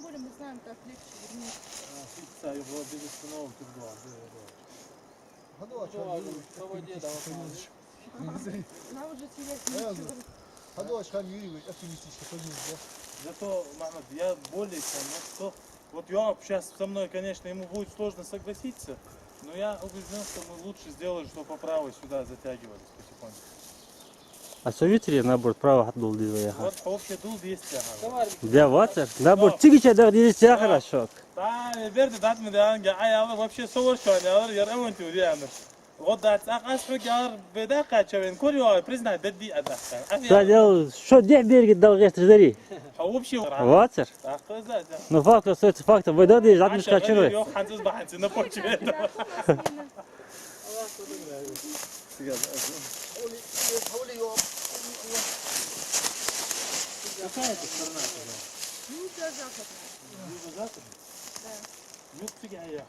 более мы знаем, как легче вернуть. Фикция его без установки в дом. По воде давай. Нам уже терять нечего. Зато, Махмад, я более чем, что вот Йоап сейчас со мной, конечно, ему будет сложно согласиться, но я убежден, что мы лучше сделали, что по правой сюда затягивались потихоньку. А что ветре набор право отдул дизайна? Вот общий дул 200 Для ватер? Набор тигича да 200 хорошо. Да, верно, да, мы да, я вообще совершенно, я ремонт уверен. Вот да, асфальт я беда качевен, курю, признать, да ди отдохнуть. Кстати, что где береги долго ждали? А общий Ватер? Так, да. Ну факт остается фактом. Вы дали задний скачивай. Я ханзыз баханцы на почве. Какая это сторона? Ну, это западная. Юго-западная? Да. Юг-фига я.